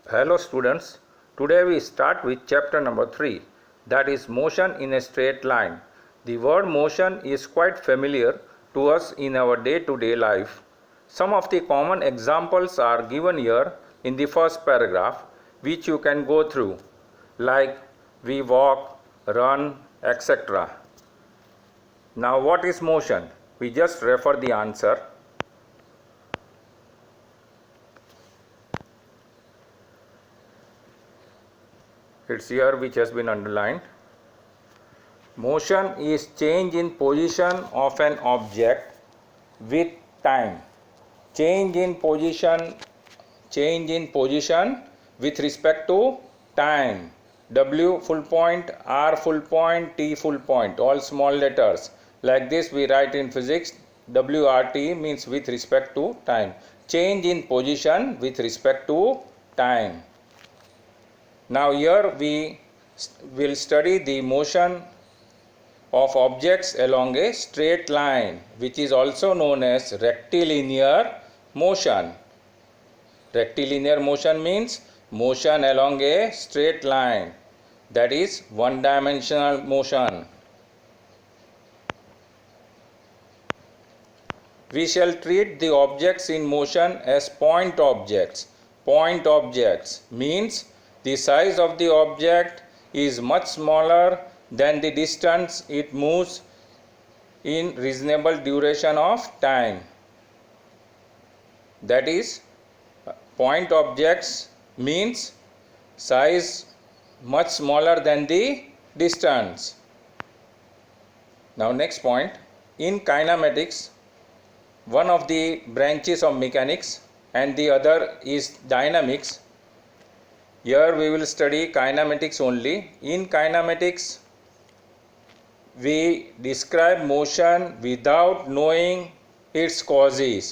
Hello students, today we start with chapter number 3, that is motion in a straight line. The word motion is quite familiar to us in our day-to-day life. Some of the common examples are given here in the first paragraph, which you can go through, like we walk, run, etc. Now what is motion? We just refer the answer. It's here which has been underlined. Motion is change in position of an object with time. Change in position with respect to time. W full point, R full point, T full point, all small letters. Like this we write in physics, WRT means with respect to time. Change in position with respect to time. Now here we will study the motion of objects along a straight line, which is also known as rectilinear motion. Rectilinear motion means motion along a straight line, that is one-dimensional motion. We shall treat the objects in motion as point objects. Point objects means the size of the object is much smaller than the distance it moves in reasonable duration of time. That is, point objects means size much smaller than the distance. Now next point, in kinematics, one of the branches of mechanics and the other is dynamics. Here we will study kinematics only. In kinematics, we describe motion without knowing its causes,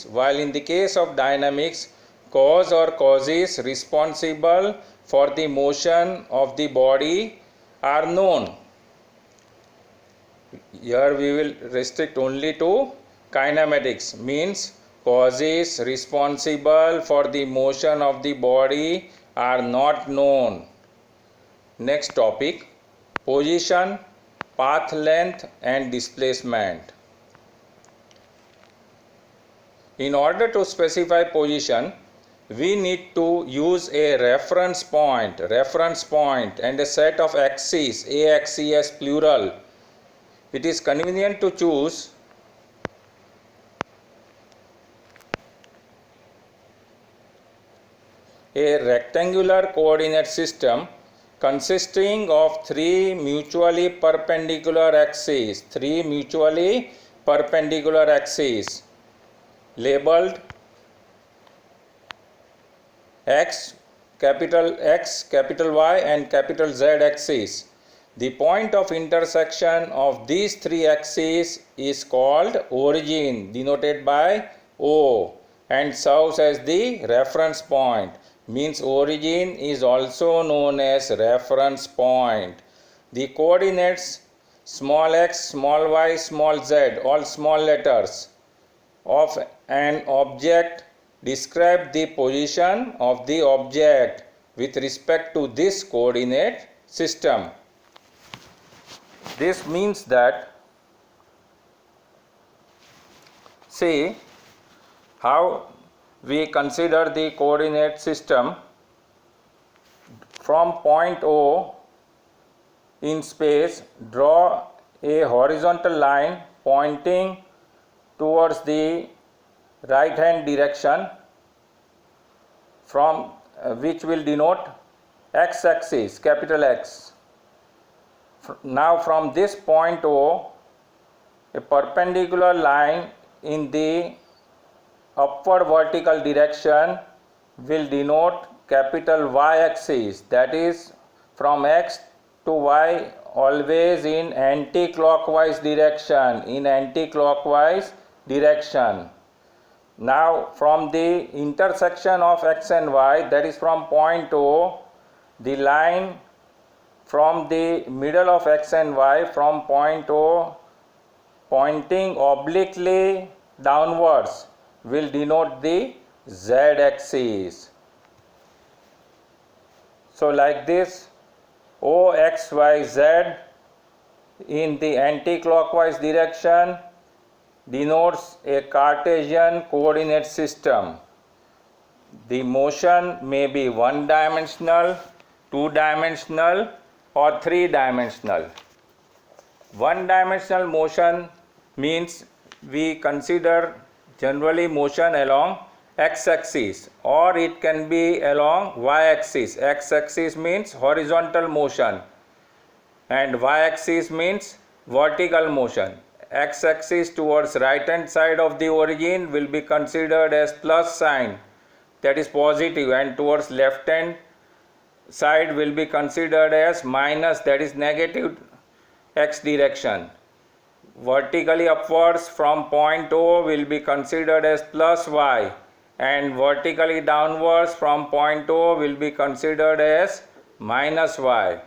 while in the case of dynamics, cause or causes responsible for the motion of the body are known. Here we will restrict only to kinematics, means causes responsible for the motion of the body are not known. Next topic, position, path length and displacement. In order to specify position, we need to use a reference point and a set of axes, axes plural. It is convenient to choose a rectangular coordinate system consisting of three mutually perpendicular axes labeled capital X, capital Y and capital Z axis. The point of intersection of these three axes is called origin, denoted by O, and serves as the reference point. Means origin is also known as reference point. The coordinates small x, small y, small z, all small letters, of an object describe the position of the object with respect to this coordinate system. This means that, see how we consider the coordinate system. From point O in space, draw a horizontal line pointing towards the right hand direction, from which will denote x axis, capital X. Now from this point O, a perpendicular line in the upward vertical direction will denote capital Y axis, that is from X to Y always in anti-clockwise direction. Now from the intersection of X and Y, that is from point O, the line from the middle of X and Y from point O pointing obliquely downwards will denote the z-axis. So like this, O, X, Y, Z in the anti-clockwise direction denotes a Cartesian coordinate system. The motion may be one-dimensional, two-dimensional, or three-dimensional. One-dimensional motion means we consider generally motion along x-axis, or it can be along y-axis. X-axis means horizontal motion and y-axis means vertical motion. X-axis towards right hand side of the origin will be considered as plus sign, that is positive, and towards left hand side will be considered as minus, that is negative x direction. Vertically upwards from point O will be considered as plus y, and vertically downwards from point O will be considered as minus y.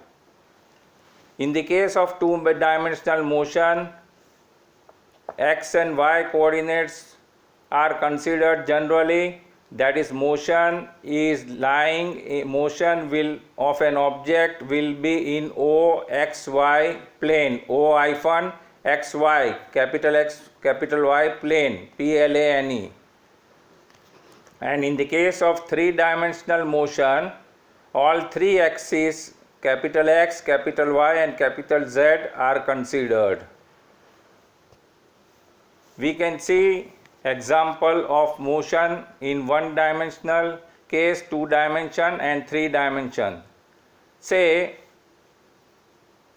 In the case of two-dimensional motion, x and y coordinates are considered generally, that is motion of an object will be in O x y plane, O hyphen x y, capital X capital Y plane, plane. And in the case of three-dimensional motion, all three axes, capital X, capital Y and capital Z, are considered. We can see example of motion in one-dimensional case, two-dimension and three-dimension. Say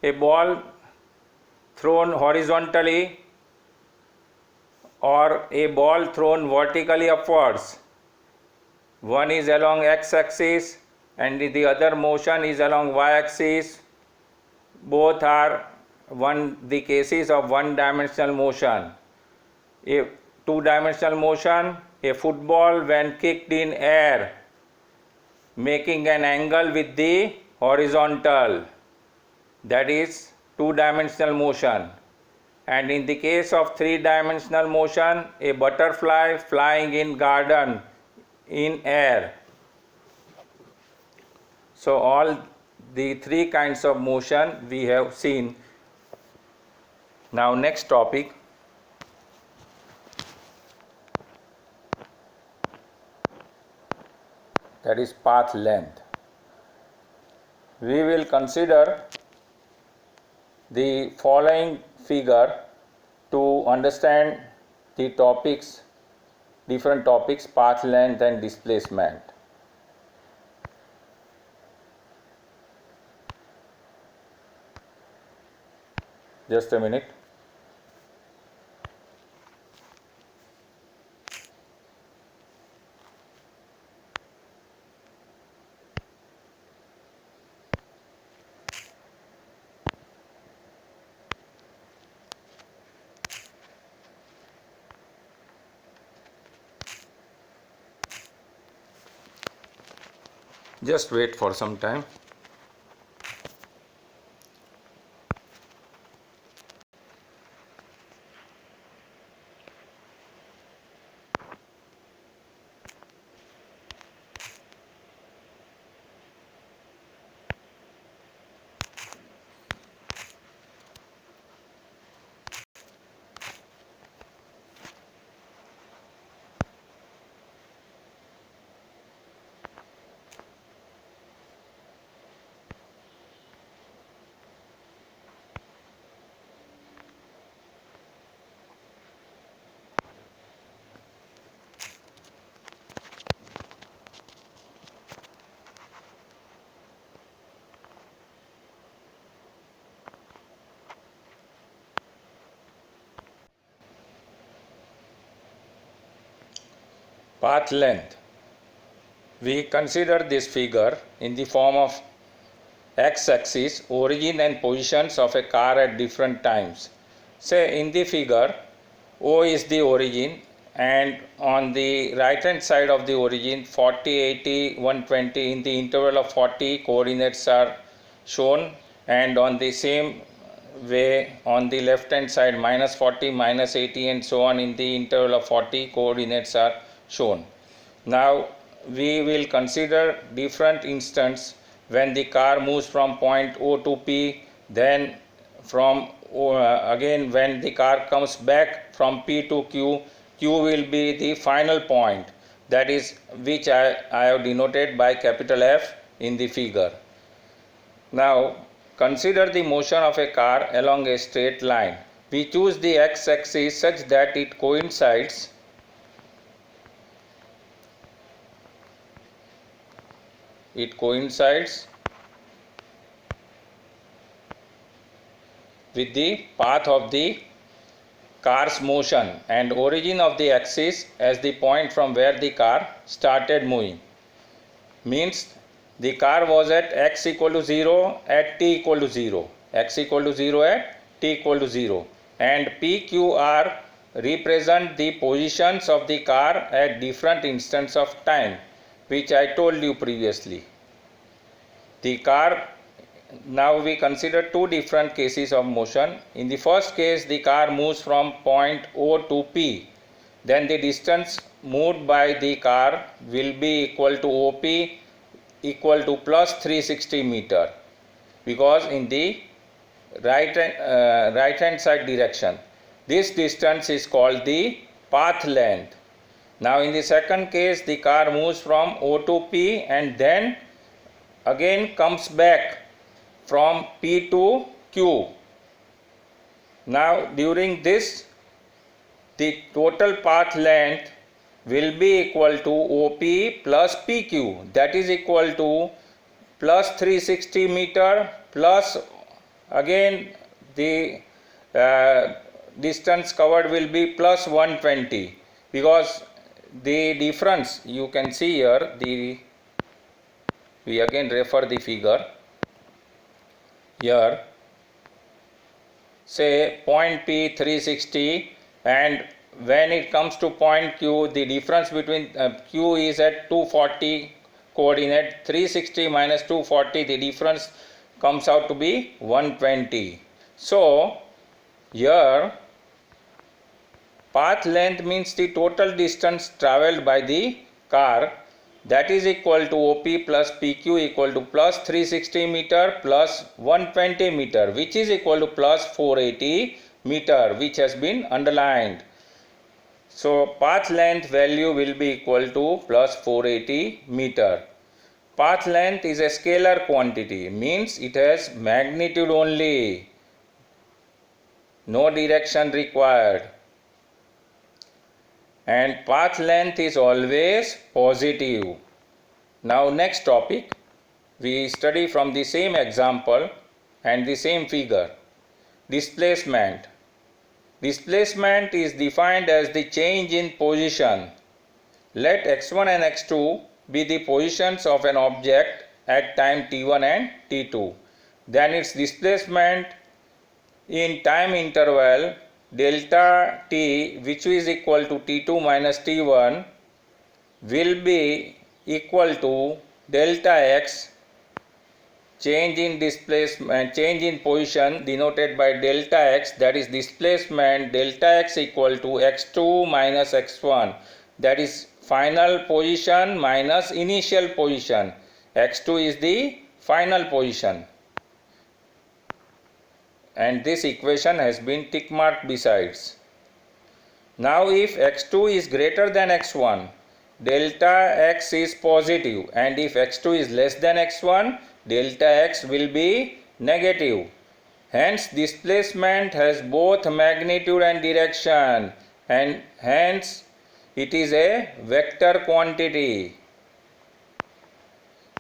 a ball thrown horizontally or a ball thrown vertically upwards. One is along x-axis and the other motion is along y-axis. Both are the cases of one-dimensional motion. A two-dimensional motion, a football when kicked in air making an angle with the horizontal, that is two-dimensional motion. And in the case of three-dimensional motion, a butterfly flying in garden in air. So all the three kinds of motion we have seen. Now next topic, that is path length. We will consider the following figure to understand the topics, different topics, path length and displacement. Just a minute. Just wait for some time. Path length. We consider this figure in the form of x-axis, origin and positions of a car at different times. Say in the figure, O is the origin, and on the right hand side of the origin 40, 80, 120, in the interval of 40 coordinates are shown, and on the same way on the left hand side minus 40, minus 80 and so on, in the interval of 40 coordinates are shown. Now we will consider different instance when the car moves from point O to P, then from again when the car comes back from P to Q. Q will be the final point, that is which I have denoted by capital F in the figure. Now consider the motion of a car along a straight line. We choose the x-axis such that it coincides with the path of the car's motion and origin of the axis as the point from where the car started moving. Means the car was at x equal to 0 at t equal to 0, x equal to 0 at t equal to 0, and p, q, r represent the positions of the car at different instants of time, which I told you previously. The car, now we consider two different cases of motion. In the first case, the car moves from point O to P. Then the distance moved by the car will be equal to OP equal to plus 360 meter, because in the right hand side direction. This distance is called the path length. Now in the second case, the car moves from O to P and then again comes back from P to Q. Now during this, the total path length will be equal to OP plus PQ, that is equal to plus 360 meter plus again the distance covered will be plus 120, because the difference you can see here, we again refer the figure here, say point P 360, and when it comes to point Q, the difference between Q is at 240 coordinate, 360 minus 240, the difference comes out to be 120. So here path length means the total distance travelled by the car, that is equal to OP plus PQ equal to plus 360 meter plus 120 meter, which is equal to plus 480 meter, which has been underlined. So path length value will be equal to plus 480 meter. Path length is a scalar quantity, means it has magnitude only, no direction required, and path length is always positive. Now next topic, we study from the same example and the same figure. Displacement. Displacement is defined as the change in position. Let x1 and x2 be the positions of an object at time t1 and t2. Then its displacement in time interval delta t, which is equal to t2 minus t1, will be equal to delta x, change in displacement, change in position denoted by delta x, that is displacement delta x equal to x2 minus x1, that is final position minus initial position. X2 is the final position, and this equation has been tick marked besides. Now if x2 is greater than x1, delta x is positive, and if x2 is less than x1, delta x will be negative. Hence displacement has both magnitude and direction, and hence it is a vector quantity.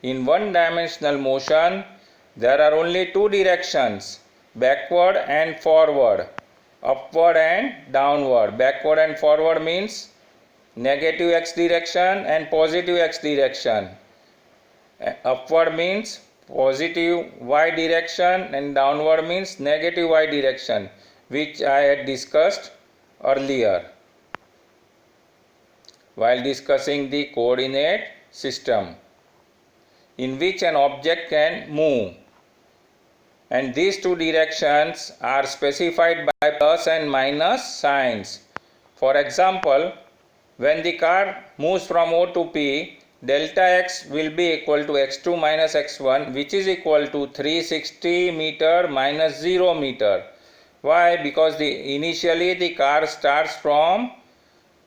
In one-dimensional motion, there are only two directions, backward and forward, upward and downward. Backward and forward means negative x direction and positive x direction. Upward means positive y direction and downward means negative y direction, which I had discussed earlier while discussing the coordinate system in which an object can move, and these two directions are specified by plus and minus signs. For example, when the car moves from O to P, delta x will be equal to x2 minus x1, which is equal to 360 meter minus 0 meter. Why? Because initially the car starts from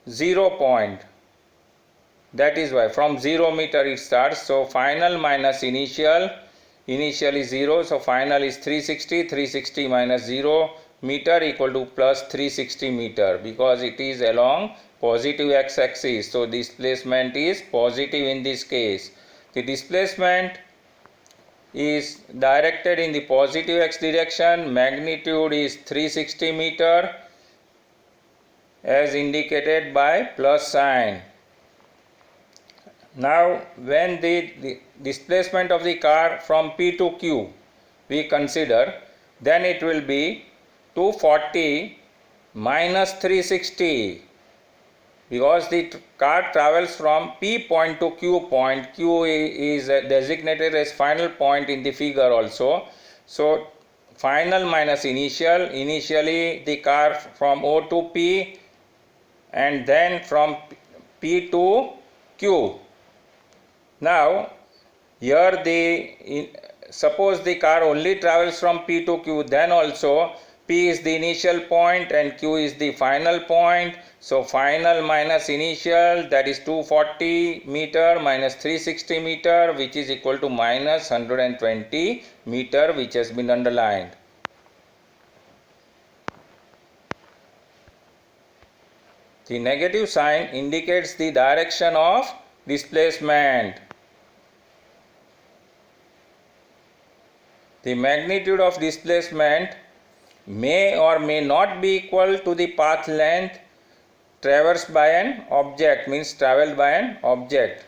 0 point. That is why from 0 meter it starts. So final minus initial is 0. So final is 360. 360 minus 0 meter equal to plus 360 meter, because it is along positive x axis. So displacement is positive in this case. The displacement is directed in the positive x direction. Magnitude is 360 meter as indicated by plus sign. Now when the displacement of the car from P to Q we consider, then it will be 240 minus 360, because the car travels from P point to Q point. Q is designated as final point in the figure also. So final minus initial, initially the car from O to P and then from P to Q. Now here suppose the car only travels from P to Q, then also P is the initial point and Q is the final point. So final minus initial, that is 240 meter minus 360 meter, which is equal to minus 120 meter, which has been underlined. The negative sign indicates the direction of displacement. The magnitude of displacement may or may not be equal to the path length traversed by an object, means travelled by an object.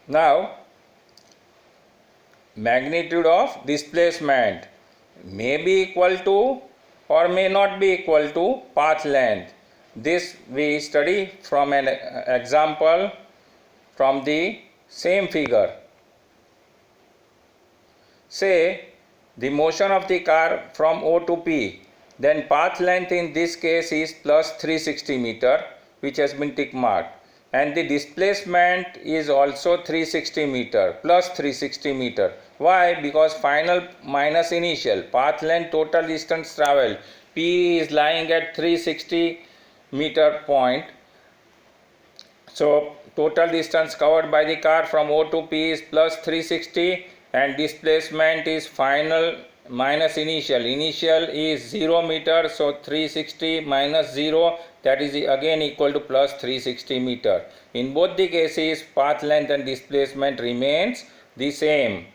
Now magnitude of displacement may be equal to or may not be equal to path length. This we study from an example from the same figure. Say the motion of the car from O to P, then path length in this case is plus 360 meter, which has been tick marked, and the displacement is also 360 meter, plus 360 meter. Why? Because final minus initial, path length, total distance traveled, P is lying at 360 meter point. So total distance covered by the car from O to P is plus 360, and displacement is final minus initial. Initial is 0 meter, so 360 minus 0, that is again equal to plus 360 meter. In both the cases, path length and displacement remains the same.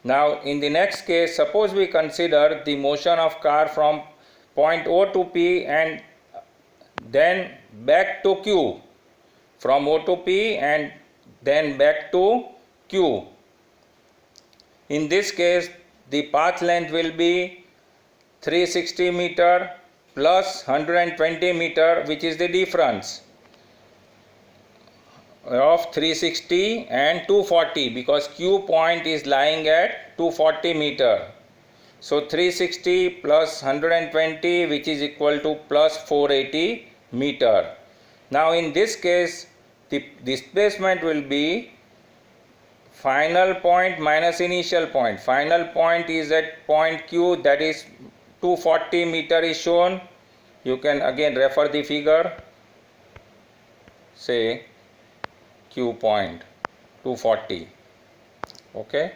Now in the next case, suppose we consider the motion of car from point O to P and then back to Q, from O to P and then back to Q. In this case, the path length will be 360 meter plus 120 meter, which is the difference of 360 and 240, because Q point is lying at 240 meter. So 360 plus 120, which is equal to plus 480 meter. Now in this case, the displacement will be final point minus initial point. Final point is at point Q, that is 240 meter is shown. You can again refer the figure. Say Q point 240. Okay,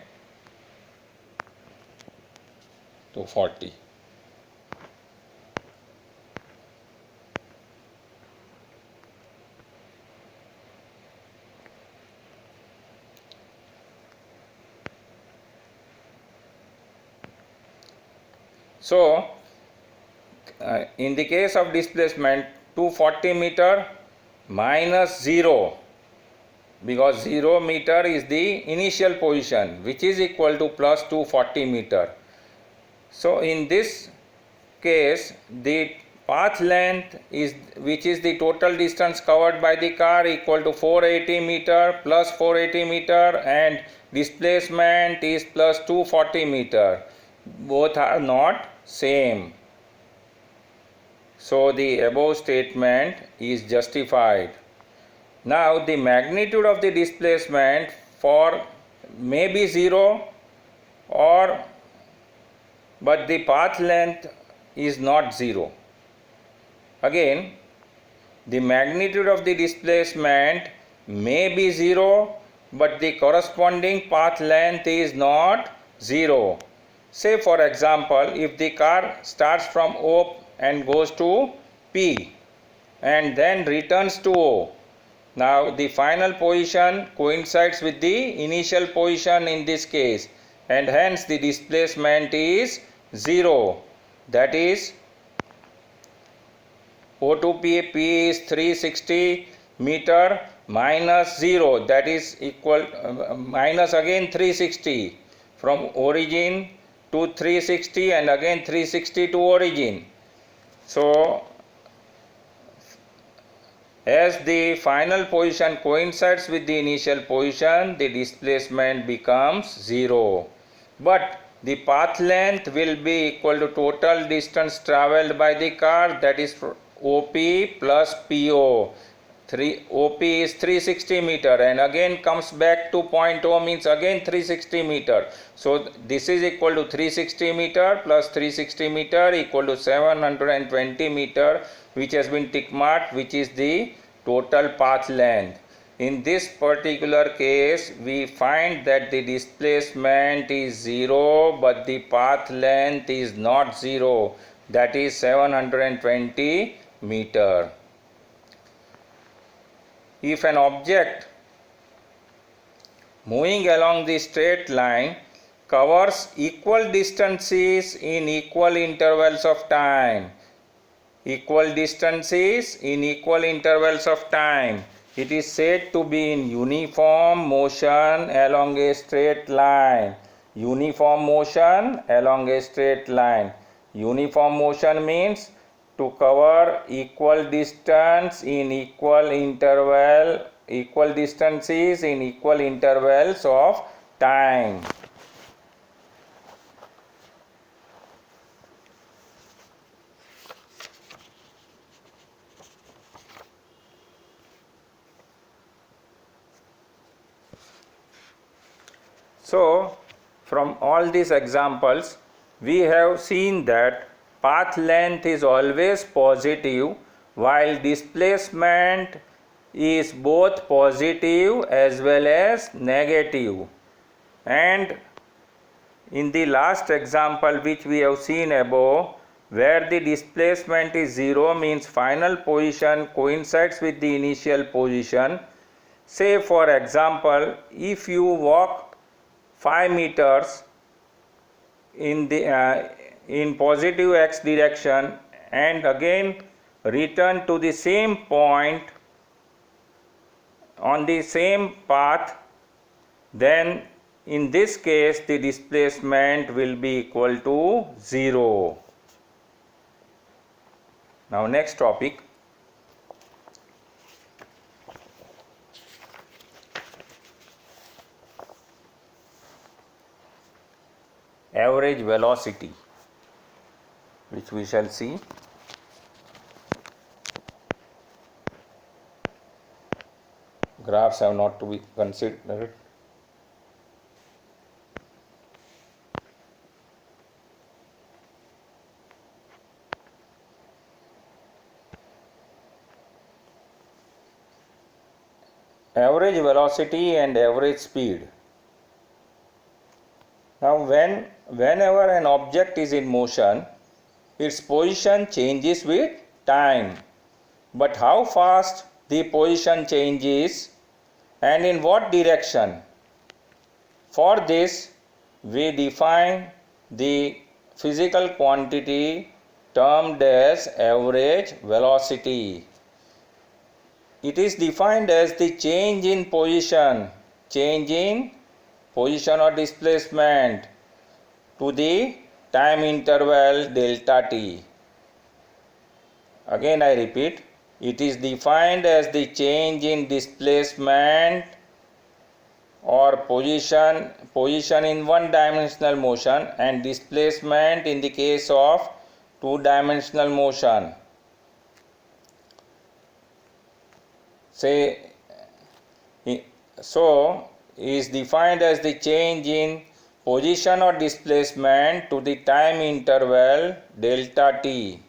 240. So in the case of displacement, 240 meter minus 0, because 0 meter is the initial position, which is equal to plus 240 meter. So in this case, the path length is, which is the total distance covered by the car, equal to 480 meter plus 480 meter, and displacement is plus 240 meter. Both are not same. So the above statement is justified. Now the magnitude of the displacement for may be 0 or but the path length is not 0. Again, the magnitude of the displacement may be 0 but the corresponding path length is not 0. Say for example, if the car starts from O and goes to P and then returns to O. Now the final position coincides with the initial position in this case, and hence the displacement is 0. That is O to P is 360 meter minus 0, that is equal minus again 360 from origin to 360 and again 360 to origin. So as the final position coincides with the initial position, the displacement becomes 0. But the path length will be equal to total distance travelled by the car, that is OP plus PO. OP is 360 meter and again comes back to point O means again 360 meter. So this is equal to 360 meter plus 360 meter equal to 720 meter, which has been tick marked, which is the total path length. In this particular case, we find that the displacement is 0 but the path length is not 0, that is 720 meter. If an object moving along the straight line covers equal distances in equal intervals of time, it is said to be in uniform motion along a straight line. Uniform motion means to cover equal distance in equal distances in equal intervals of time. So from all these examples, we have seen that path length is always positive while displacement is both positive as well as negative. And in the last example which we have seen above, where the displacement is 0 means final position coincides with the initial position. Say for example, if you walk 5 meters in positive x direction and again return to the same point on the same path, then in this case the displacement will be equal to 0. Now next topic. Average velocity, which we shall see. Graphs have not to be considered. Average velocity and average speed. Now whenever an object is in motion, its position changes with time. But how fast the position changes and in what direction? For this, we define the physical quantity termed as average velocity. It is defined as the change in position or displacement to the time interval delta t. Again I repeat, it is defined as the change in displacement or position in one dimensional motion and displacement in the case of two dimensional motion. Say so is defined as the change in position or displacement to the time interval delta t,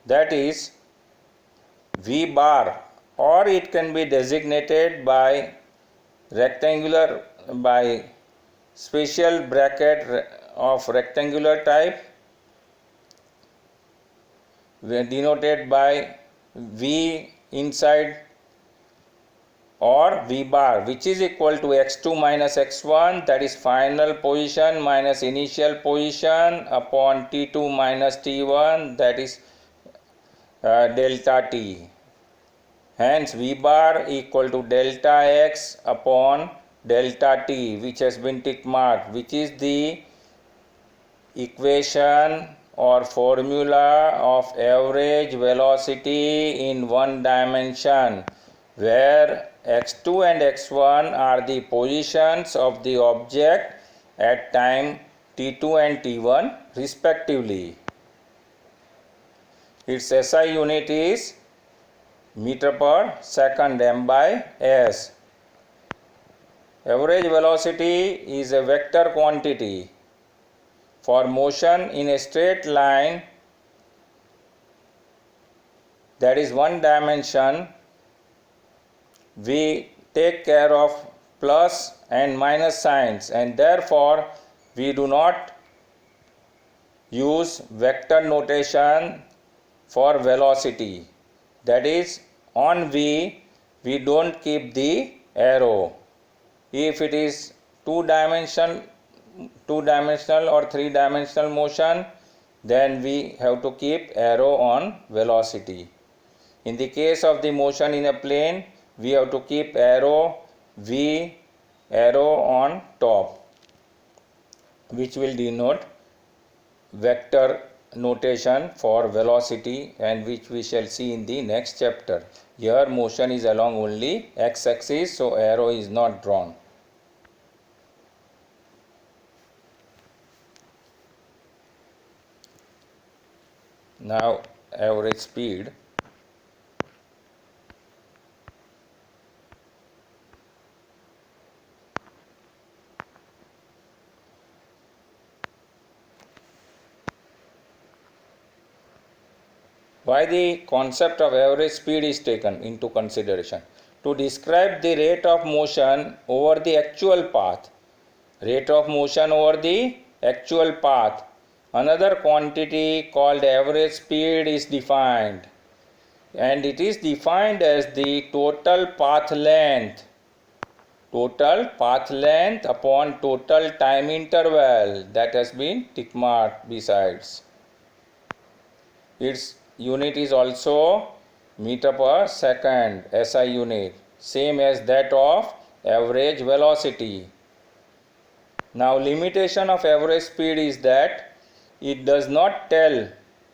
that is v bar, or it can be designated by special bracket of rectangular type denoted by v inside or v bar, which is equal to x2 minus x1, that is final position minus initial position, upon t2 minus t1, that is delta t. Hence v bar equal to delta x upon delta t, which has been tick marked, which is the equation or formula of average velocity in one dimension, where x2 and x1 are the positions of the object at time t2 and t1 respectively. Its SI unit is meter per second, m by s. Average velocity is a vector quantity. For motion in a straight line, that is one dimension, we take care of plus and minus signs, and therefore we do not use vector notation for velocity. That is, on v we don't keep the arrow. If it is two-dimensional or three-dimensional motion, then we have to keep arrow on velocity. In the case of the motion in a plane, we have to keep arrow on top, which will denote vector notation for velocity, and which we shall see in the next chapter. Here motion is along only x-axis, so arrow is not drawn. Now average speed. Why the concept of average speed is taken into consideration? To describe the rate of motion over the actual path. Rate of motion over the actual path. Another quantity called average speed is defined, and it is defined as the total path length upon total time interval, that has been tick marked besides. Its unit is also meter per second, SI unit, same as that of average velocity. Now limitation of average speed is that it does not tell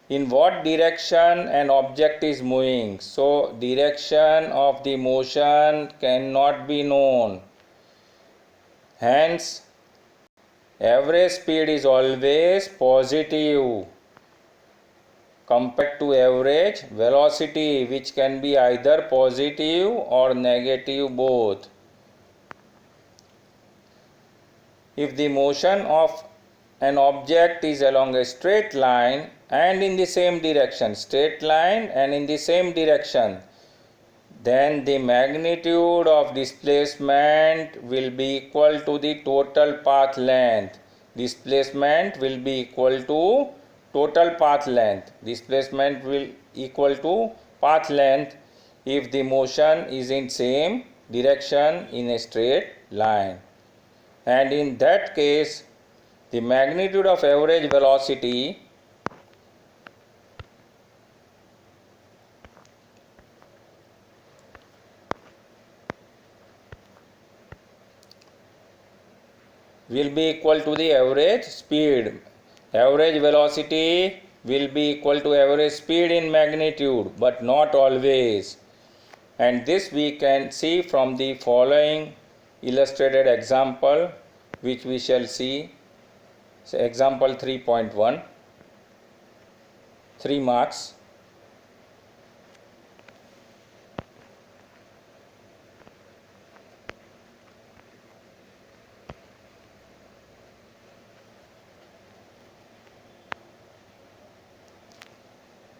in what direction an object is moving, so direction of the motion cannot be known. Hence average speed is always positive compared to average velocity, which can be either positive or negative both. If the motion of an object is along a straight line and in the same direction, then the magnitude of displacement will be equal to the total path length. Displacement will be equal to total path length. Displacement will equal to path length if the motion is in same direction in a straight line. And in that case, the magnitude of average velocity will be equal to the average speed. Average velocity will be equal to average speed in magnitude, but not always. And this we can see from the following illustrated example which we shall see. So example 3.1, 3 marks.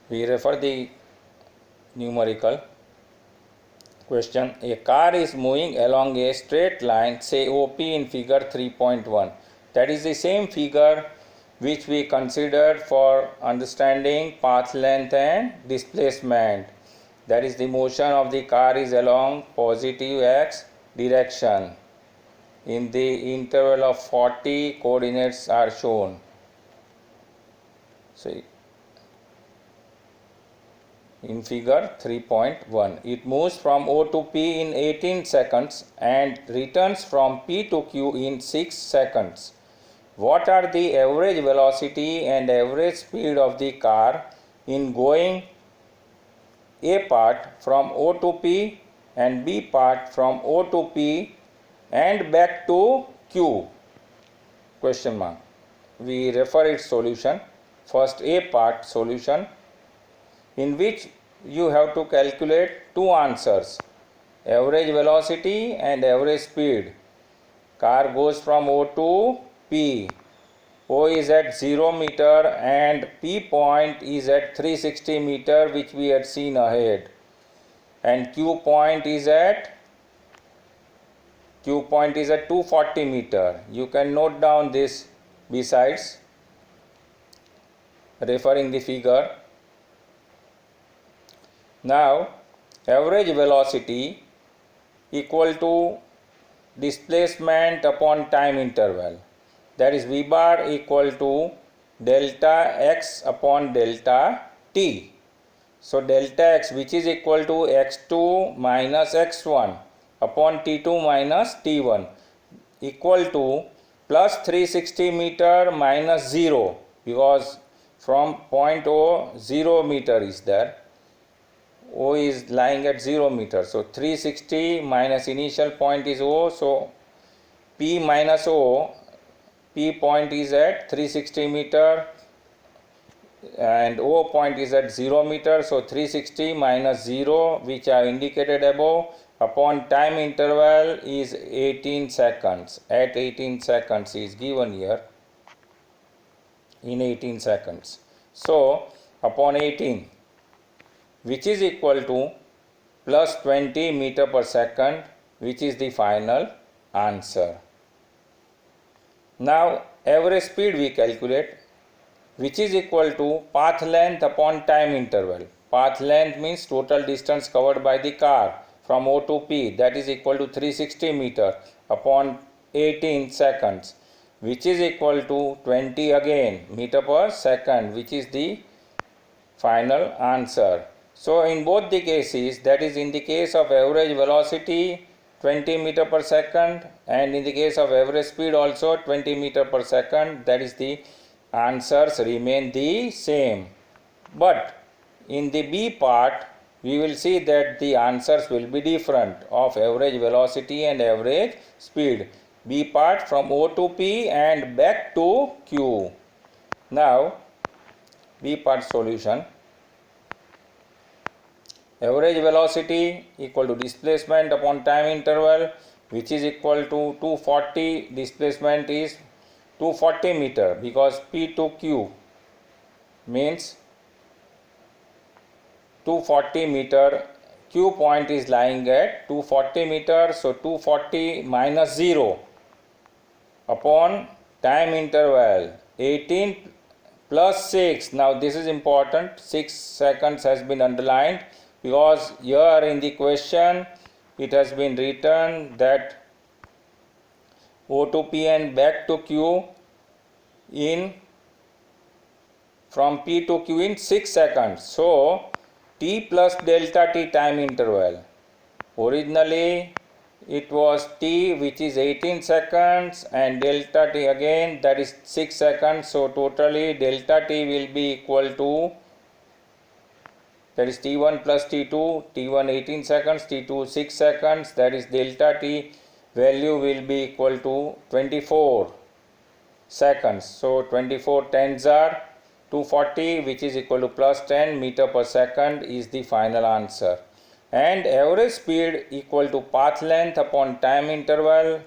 We refer the numerical question. A car is moving along a straight line, say OP in figure 3.1. That is the same figure which we considered for understanding path length and displacement. That is, the motion of the car is along positive x direction. In the interval of 40, coordinates are shown. So in figure 3.1, it moves from O to P in 18 seconds and returns from P to Q in 6 seconds. What are the average velocity and average speed of the car in going A part from O to P and B part from O to P and back to Q? Question mark. We refer its solution. First, A part solution, in which you have to calculate two answers: average velocity and average speed. Car goes from O to P. O is at 0 meter and P point is at 360 meter, which we had seen ahead, and Q point is at 240 meter. You can note down this besides referring the figure. Now, average velocity equal to displacement upon time interval. That is, V bar equal to delta x upon delta t. So delta x, which is equal to x2 minus x1 upon t2 minus t1, equal to plus 360 meter minus 0, because from point O 0 meter is there. O is lying at 0 meter. So 360 minus initial point is O. So P minus O, P point is at 360 meter and O point is at 0 meter. So 360 minus 0, which I indicated above, upon time interval is 18 seconds. At 18 seconds is given here, in 18 seconds. So upon 18, which is equal to plus 20 meter per second, which is the final answer. Now average speed we calculate, which is equal to path length upon time interval. Path length means total distance covered by the car from O to P, that is equal to 360 meter upon 18 seconds, which is equal to 20 again meter per second, which is the final answer. So in both the cases, that is in the case of average velocity 20 meter per second and in the case of average speed also 20 meter per second, that is the answers remain the same. But in the B part, we will see that the answers will be different of average velocity and average speed. B part from O to P and back to Q. Now B part solution. Average velocity equal to displacement upon time interval, which is equal to 240. Displacement is 240 meter, because P to Q means 240 meter. Q point is lying at 240 meter. So 240 minus 0 upon time interval 18 plus 6. Now this is important. 6 seconds has been underlined, because here in the question it has been written that O to P and back to Q in from P to Q in 6 seconds. So T plus delta T time interval. Originally it was T, which is 18 seconds, and delta T again, that is 6 seconds. So totally delta T will be equal to, that is T1 plus T2, T1 18 seconds, T2 6 seconds, that is delta T value will be equal to 24 seconds. So 24 tens are 240, which is equal to plus 10 meter per second is the final answer. And average speed equal to path length upon time interval,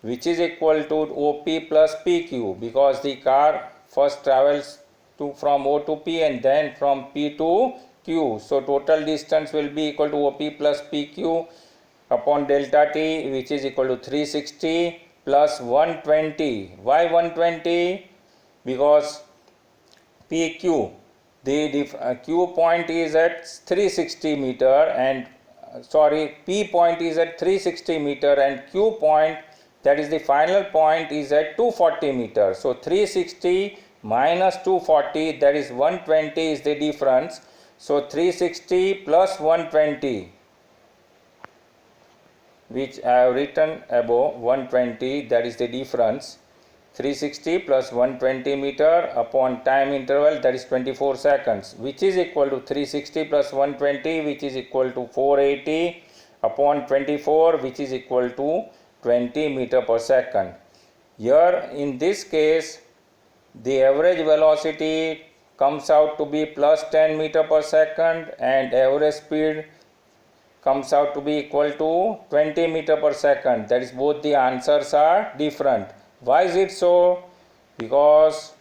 which is equal to OP plus PQ, because the car first travels from O to P and then from P to Q. So total distance will be equal to OP plus PQ upon delta T, which is equal to 360 plus 120. Why 120? Because PQ, the Q point is at 360 meter and P point is at 360 meter and Q point, that is the final point, is at 240 meter. So 360 minus 240, that is 120 is the difference. So 360 plus 120, which I have written above, 120, that is the difference. 360 plus 120 meter upon time interval, that is 24 seconds, which is equal to 360 plus 120, which is equal to 480 upon 24, which is equal to 20 meter per second. Here in this case, the average velocity comes out to be plus 10 meter per second and average speed comes out to be equal to 20 meter per second. That is, both the answers are different. Why is it so? Because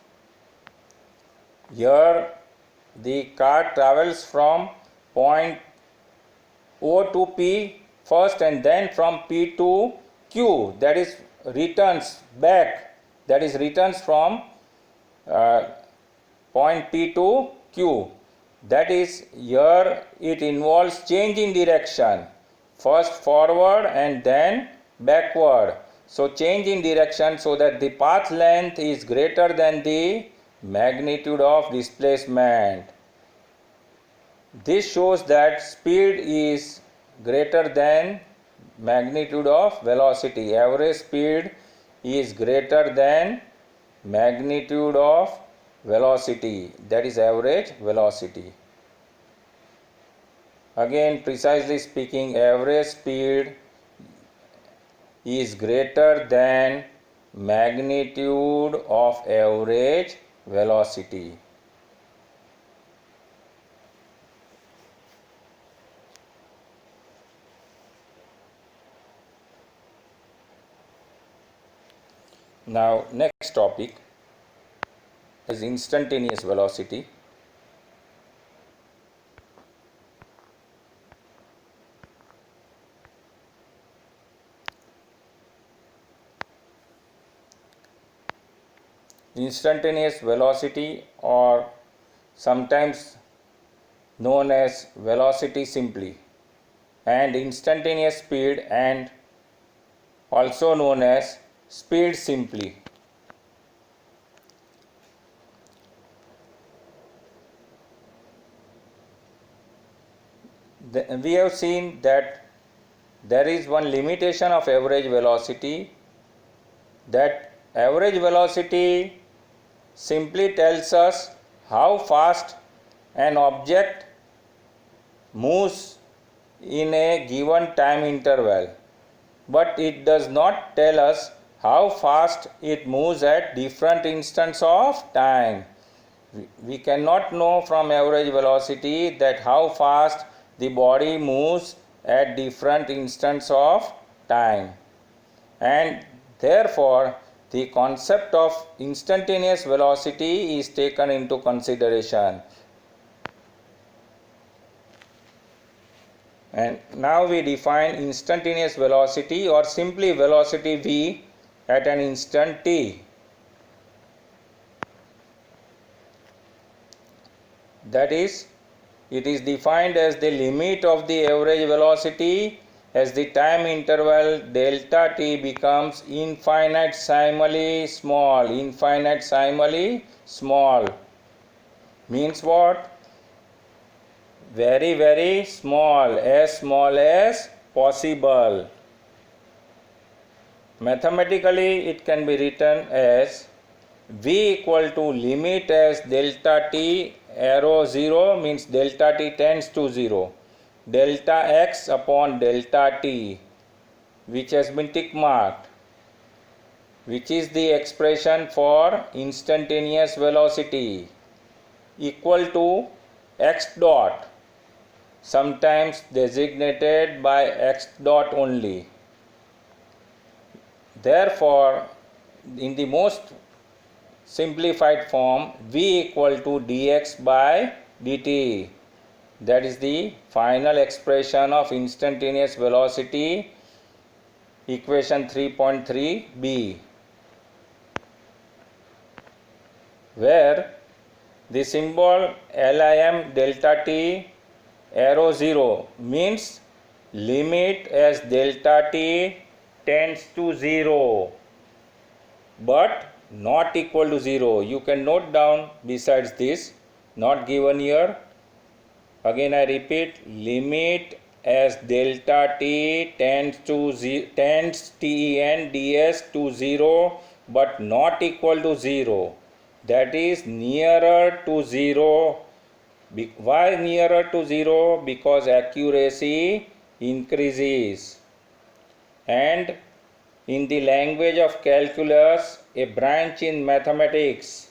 here the car travels from point O to P first and then from P to Q, that is returns back, that is returns from point P to Q. That is, here it involves change in direction, first forward and then backward. So change in direction so that the path length is greater than the magnitude of displacement. This shows that speed is greater than magnitude of velocity. Average speed is greater than magnitude of velocity, that is average velocity. Again, precisely speaking, average speed is greater than magnitude of average velocity. Now, next topic is instantaneous velocity. Instantaneous velocity, or sometimes known as velocity simply, and instantaneous speed, and also known as speed simply. We have seen that there is one limitation of average velocity, that average velocity simply tells us how fast an object moves in a given time interval, but it does not tell us how fast it moves at different instants of time. We cannot know from average velocity that how fast the body moves at different instants of time, and therefore the concept of instantaneous velocity is taken into consideration. And now we define instantaneous velocity, or simply velocity v at an instant t. That is, it is defined as the limit of the average velocity as the time interval delta t becomes infinitesimally small. Infinitesimally small means what? Very, very small as possible. Mathematically, it can be written as v equal to limit as delta t arrow 0 means delta t tends to 0, delta x upon delta t. which has been tick marked, which is the expression for instantaneous velocity, equal to x dot, sometimes designated by x dot only. Therefore, in the most simplified form, v equal to dx by dt. That is the final expression of instantaneous velocity, equation 3.3b, where the symbol lim delta t arrow 0 means limit as delta t tends to 0 but not equal to 0. You can note down besides this, not given here. Again I repeat, limit as delta t tends ten ds to 0 but not equal to 0. That is nearer to 0. Why nearer to 0? Because accuracy increases. And in the language of calculus, a branch in mathematics,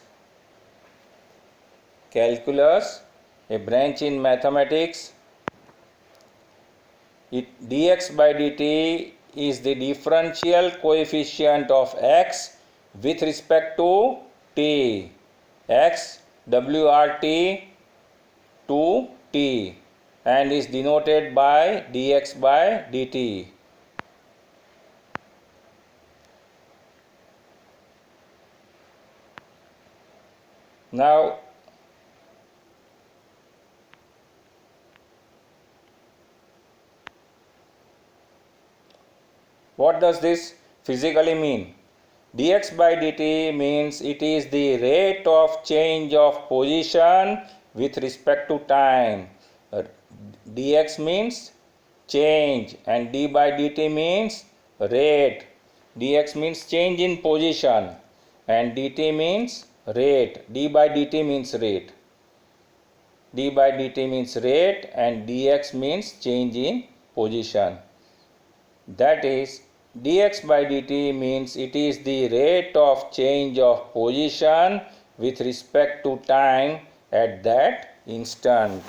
dx by dt is the differential coefficient of x with respect to t, x wrt to t, and is denoted by dx by dt. Now, what does this physically mean? Dx by dt means it is the rate of change of position with respect to time. Dx means change and d by dt means rate. Dx means change in position and dt means rate. D by dt means rate. D by dt means rate and dx means change in position. That is, dx by dt means it is the rate of change of position with respect to time at that instant.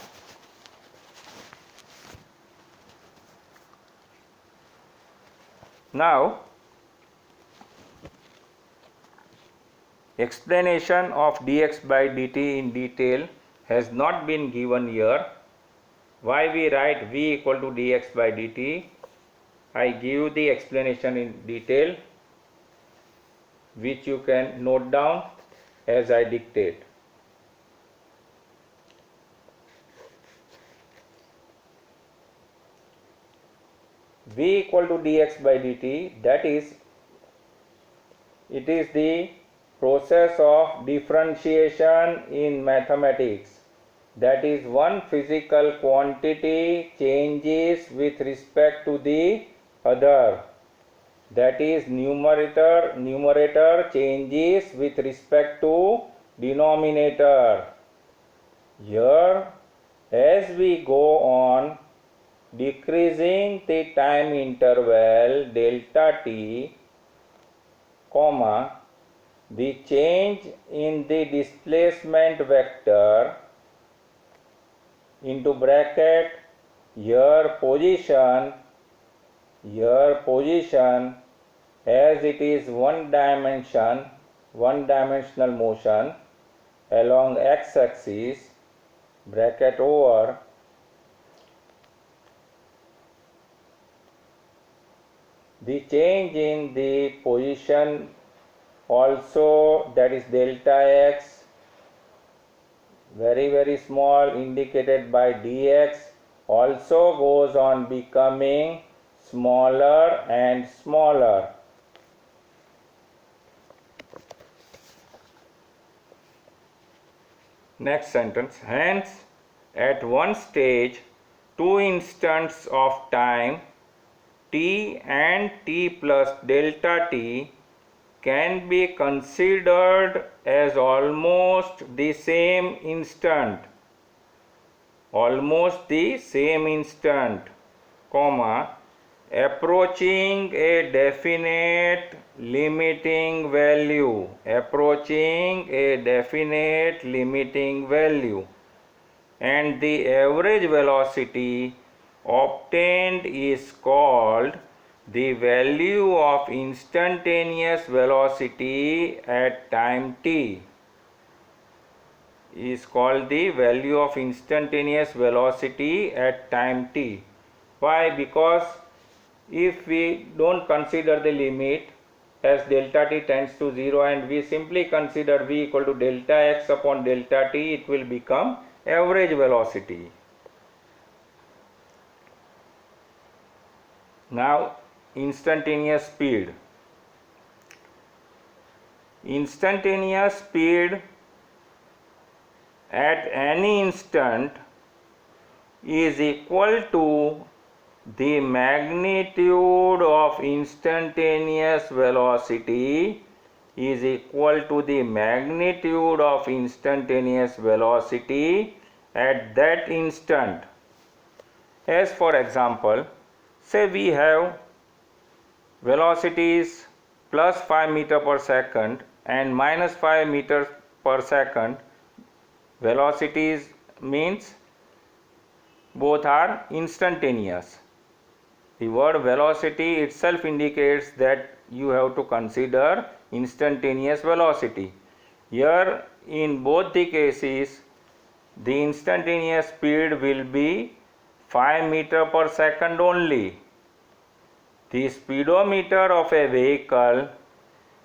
Now, explanation of dx by dt in detail has not been given here. Why we write v equal to dx by dt? I give the explanation in detail, which you can note down as I dictate. V equal to dx by dt, that is, it is the process of differentiation in mathematics. That is, one physical quantity changes with respect to the other. That is, numerator changes with respect to denominator. Here, as we go on decreasing the time interval delta t, comma, the change in the displacement vector into bracket here position as it is one dimensional motion along x axis, bracket over, the change in the position also, that is delta x, very small, indicated by dx, also goes on becoming smaller and smaller. Next sentence. Hence, at one stage, two instants of time t and t plus delta t can be considered as almost the same instant, comma, approaching a definite limiting value, approaching a definite limiting value, and the average velocity obtained is called the value of instantaneous velocity at time t, is called the value of instantaneous velocity at time t. Why? Because if we don't consider the limit as delta t tends to 0 and we simply consider v equal to delta x upon delta t, it will become average velocity. Now instantaneous speed. Instantaneous speed at any instant is equal to the magnitude of instantaneous velocity is equal to the magnitude of instantaneous velocity at that instant. As for example, say we have velocities plus 5 meter per second and minus 5 meters per second. Velocities means both are instantaneous. The word velocity itself indicates that you have to consider instantaneous velocity. Here in both the cases, the instantaneous speed will be 5 meter per second only. The speedometer of a vehicle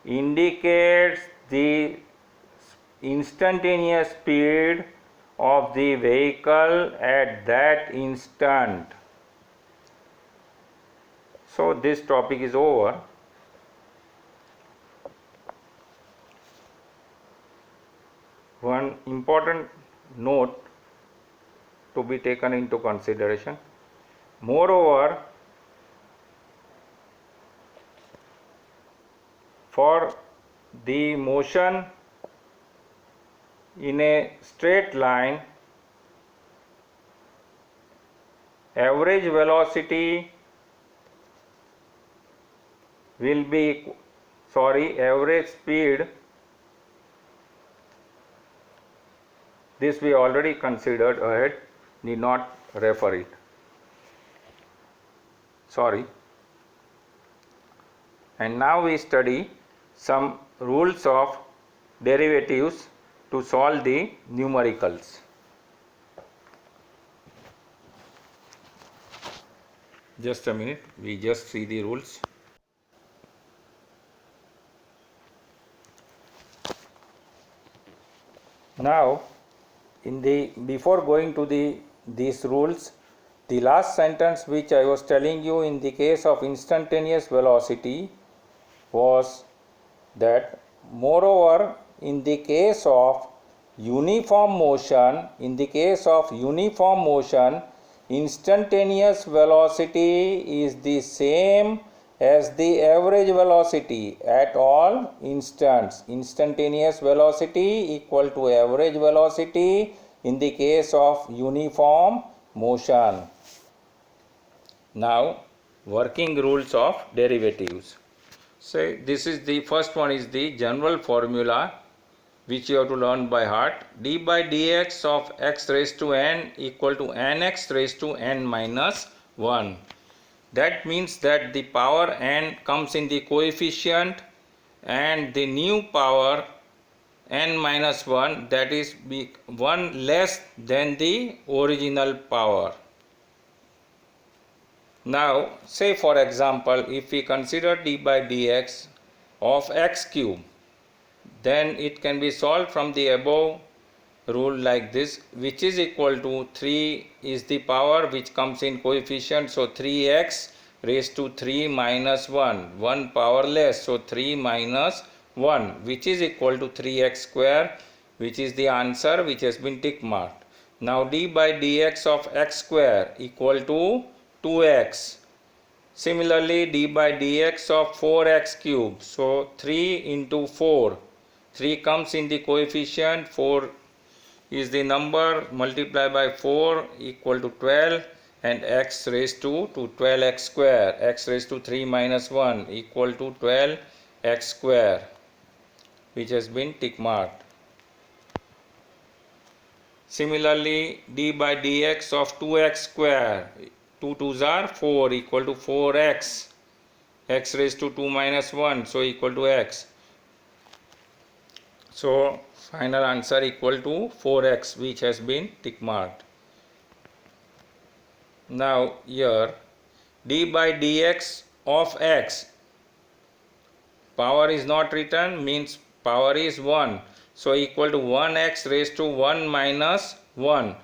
indicates the instantaneous speed of the vehicle at that instant. So this topic is over. One important note to be taken into consideration. Moreover, for the motion in a straight line, average velocity will be average speed, this we already considered ahead, need not refer it. And now we study some rules of derivatives to solve the numericals. Just a minute, we just see the rules. Now, before going to these rules, the last sentence which I was telling you in the case of instantaneous velocity was that, moreover, in the case of uniform motion, instantaneous velocity is the same as the average velocity at all instants. Instantaneous velocity equal to average velocity in the case of uniform motion. Now, working rules of derivatives. Say this is the first one, is the general formula which you have to learn by heart. D by dx of x raised to n equal to nx raised to n minus 1. That means that the power n comes in the coefficient and the new power n minus 1, that is 1 less than the original power. Now say for example, if we consider d by dx of x cube, then it can be solved from the above rule like this, which is equal to 3 is the power which comes in coefficient, so 3x raised to 3 minus 1 power less, so 3 minus 1, which is equal to 3x square, which is the answer which has been tick marked. Now d by dx of x square equal to 2x. Similarly, d by dx of 4x cube, so 3 into 4, 3 comes in the coefficient, 4 is the number, multiplied by 4 equal to 12, and x raised to 12x square, x raised to 3 minus 1 equal to 12x square, which has been tick marked. Similarly, d by dx of 2x square, 2 2s are 4 equal to 4x, x raised to 2 minus 1, so equal to x. So final answer equal to 4x, which has been tick marked. Now here d by dx of x, power is not written, means power is 1. So equal to 1x raised to 1 minus 1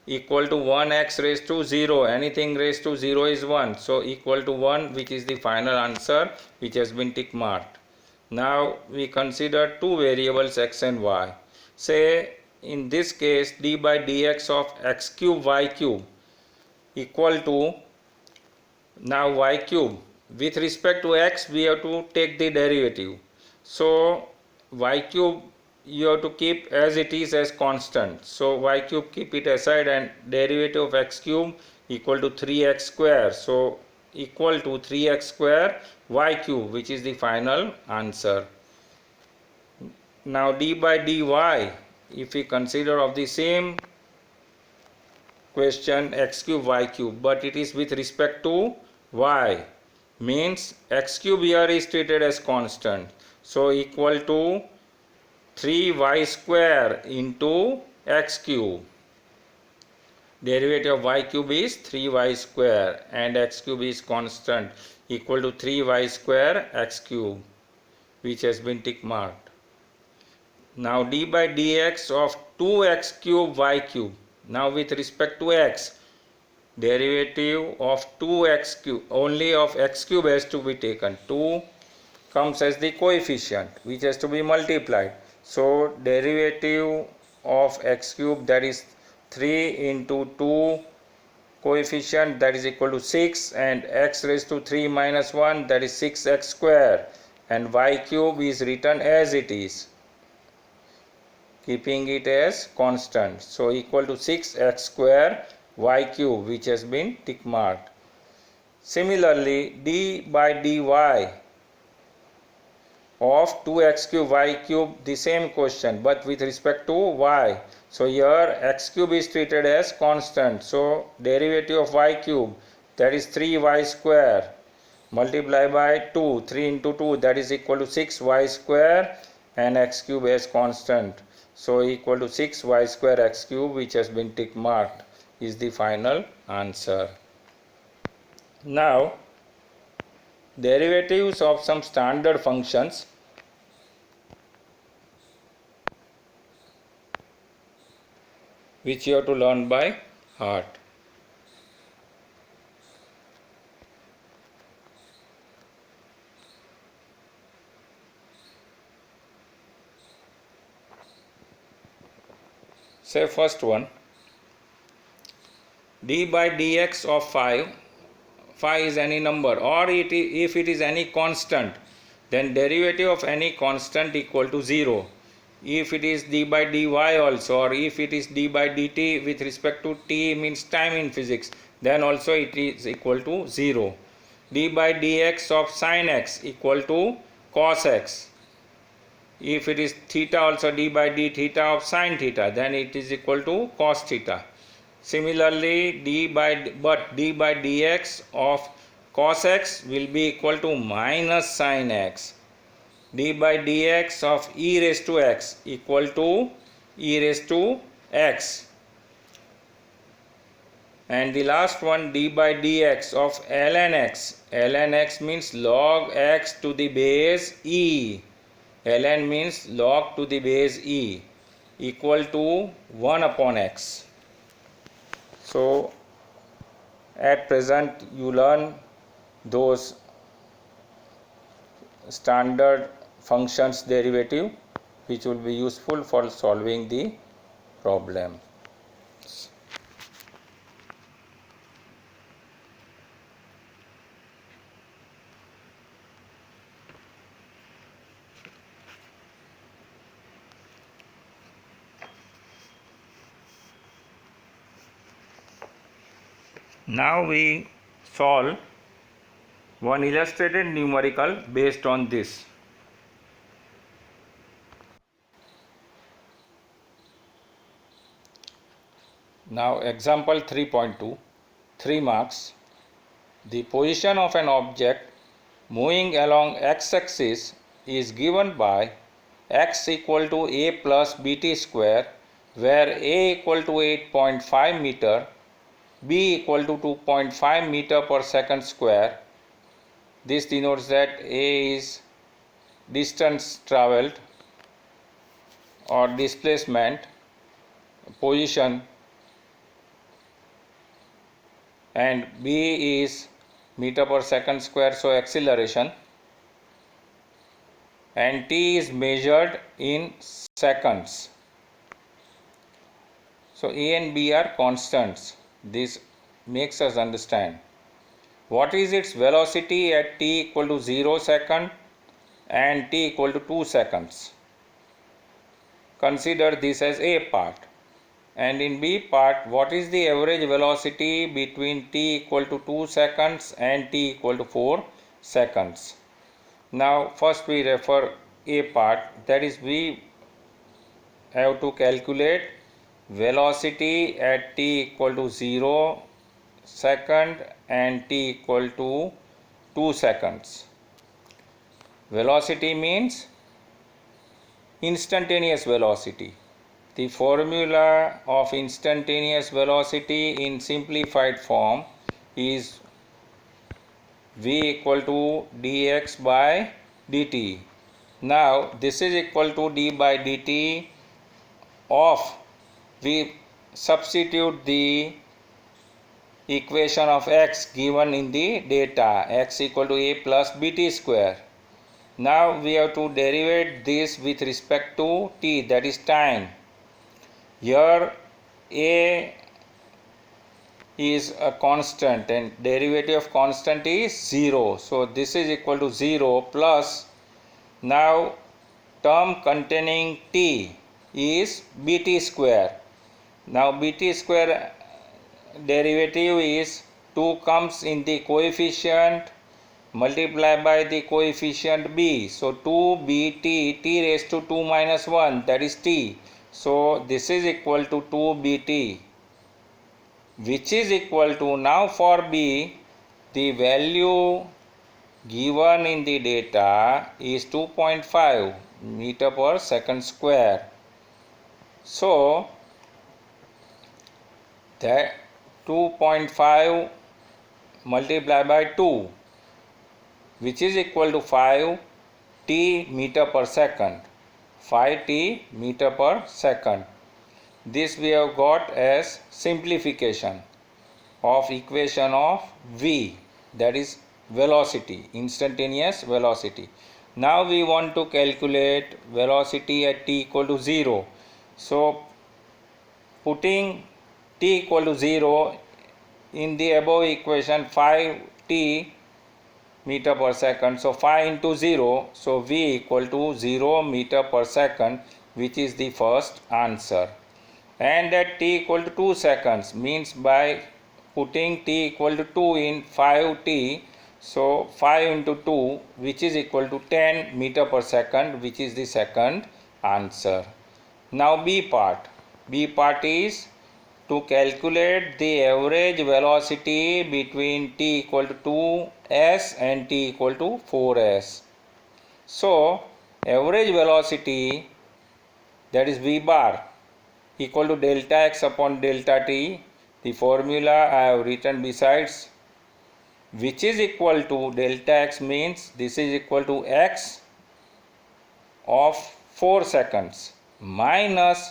equal to 1x raised to 0. Anything raised to 0 is 1. So equal to 1, which is the final answer, which has been tick marked. Now we consider two variables x and y. Say in this case d by dx of x cube y cube equal to, now y cube, with respect to x we have to take the derivative. So y cube you have to keep as it is as constant. So y cube keep it aside and derivative of x cube equal to 3x square. So equal to 3x square y cube, which is the final answer. Now d by dy, if we consider of the same question x cube y cube, but it is with respect to y, means x cube here is treated as constant. So equal to 3y square into x cube. Derivative of y cube is 3y square and x cube is constant, equal to 3y square x cube, which has been tick marked. Now d by dx of 2x cube y cube. Now with respect to x, derivative of 2x cube, only of x cube has to be taken. 2 comes as the coefficient which has to be multiplied. So derivative of x cube, that is 3 into 2 coefficient, that is equal to 6, and x raised to 3 minus 1, that is 6x square, and y cube is written as it is, keeping it as constant. So equal to 6x square y cube, which has been tick marked. Similarly, d by dy of 2x cube y cube, the same question but with respect to y. So here x cube is treated as constant. So derivative of y cube, that is 3y square, multiply by 2, 3 into 2, that is equal to 6y square, and x cube as constant. So equal to 6y square x cube, which has been tick marked, is the final answer. Now derivatives of some standard functions, which you have to learn by heart. Say first one, d by dx of phi is any number, or if it is any constant, then derivative of any constant equal to 0. If it is d by dy also, or if it is d by dt with respect to t, means time in physics, then also it is equal to 0. d by dx of sin x equal to cos x. If it is theta also, d by d theta of sin theta, then it is equal to cos theta. Similarly, d by dx of cos x will be equal to minus sin x. d by dx of e raised to x equal to e raised to x. And the last one, d by dx of ln x. ln x means log x to the base e. ln means log to the base e, equal to 1 upon x. So at present you learn those standard functions derivative, which will be useful for solving the problem. Now we solve one illustrated numerical based on this. Now example 3.2, 3 marks. The position of an object moving along x-axis is given by x equal to a plus bt square, where a equal to 8.5 meter, b equal to 2.5 meter per second square. This denotes that a is distance travelled or displacement, position, and b is meter per second square, so acceleration, and t is measured in seconds. So a and b are constants. This makes us understand what is its velocity at t equal to 0 second and t equal to 2 seconds. Consider this as a part. And in b part, what is the average velocity between t equal to 2 seconds and t equal to 4 seconds. Now first we refer a part, that is we have to calculate velocity at t equal to 0 second and t equal to 2 seconds. Velocity means instantaneous velocity. The formula of instantaneous velocity in simplified form is v equal to dx by dt. Now this is equal to d by dt of, we substitute the equation of x given in the data, x equal to a plus bt square. Now we have to derivate this with respect to t, that is time. Here a is a constant and derivative of constant is 0. So this is equal to 0 plus, now term containing t is bt square. Now bt square derivative is 2 comes in the coefficient multiplied by the coefficient b. So 2bt, t raised to 2 minus 1, that is t. So this is equal to 2bt, which is equal to, now for b, the value given in the data is 2.5 meter per second square. So that 2.5 multiplied by 2, which is equal to 5 t meter per second, 5 t meter per second. This we have got as simplification of equation of v, that is velocity, instantaneous velocity. Now we want to calculate velocity at t equal to 0. So putting t equal to 0 in the above equation, 5t meter per second, so 5 into 0, so v equal to 0 meter per second, which is the first answer. And at t equal to 2 seconds means by putting t equal to 2 in 5t, so 5 into 2, which is equal to 10 meter per second, which is the second answer. Now b part. B part is to calculate the average velocity between t equal to 2s and t equal to 4s. So average velocity, that is v bar, equal to delta x upon delta t. The formula I have written besides, which is equal to delta x means this is equal to x of 4 seconds minus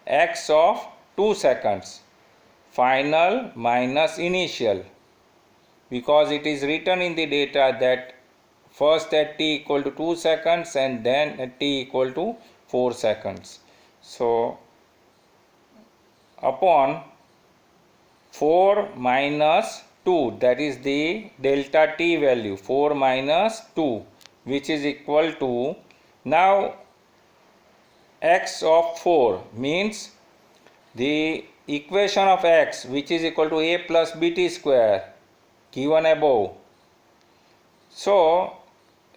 x of 2 seconds, final minus initial, because it is written in the data that first at t equal to 2 seconds and then at t equal to 4 seconds. So upon 4 minus 2, that is the delta t value, 4 minus 2, which is equal to, now x of 4 means the equation of x, which is equal to a plus bt square given above. So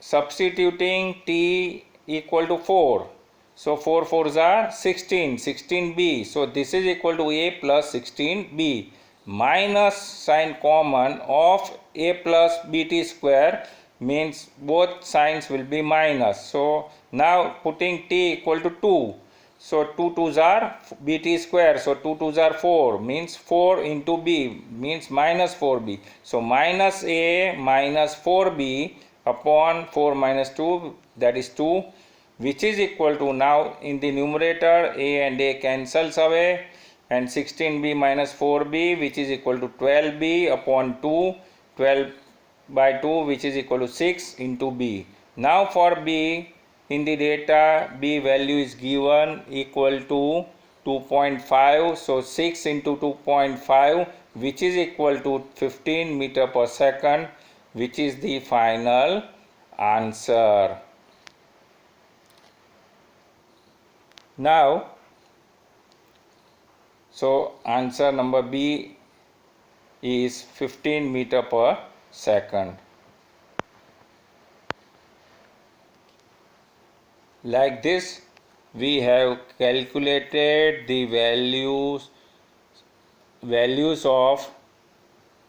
substituting t equal to 4. So 4 4s are 16, 16b. So this is equal to a plus 16b minus sign common of a plus bt square, means both signs will be minus. So now putting t equal to 2. So 2 2s are bt square. So 2 2s are 4, means 4 into b means minus 4b. So minus a minus 4b upon 4 minus 2, that is 2, which is equal to, now in the numerator a and a cancels away, and 16b minus 4b, which is equal to 12b upon 2, 12 by 2, which is equal to 6 into b. Now for b, in the data b value is given equal to 2.5. So 6 into 2.5, which is equal to 15 meter per second, which is the final answer. Now, so answer number B is 15 meter per second. Like this, we have calculated the values of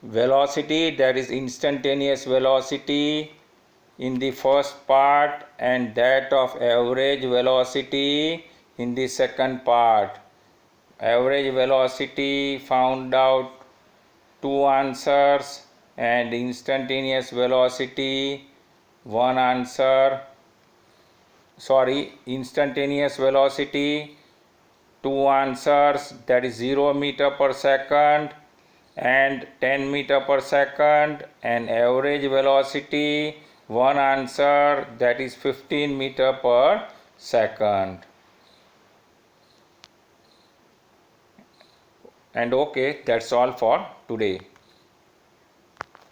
velocity, that is instantaneous velocity, in the first part, and that of average velocity in the second part. Average velocity found out 2 answers, and instantaneous velocity 1 answer. Instantaneous velocity 2 answers, that is 0 meter per second and 10 meter per second, and average velocity 1 answer, that is 15 meter per second. And okay, that's all for today.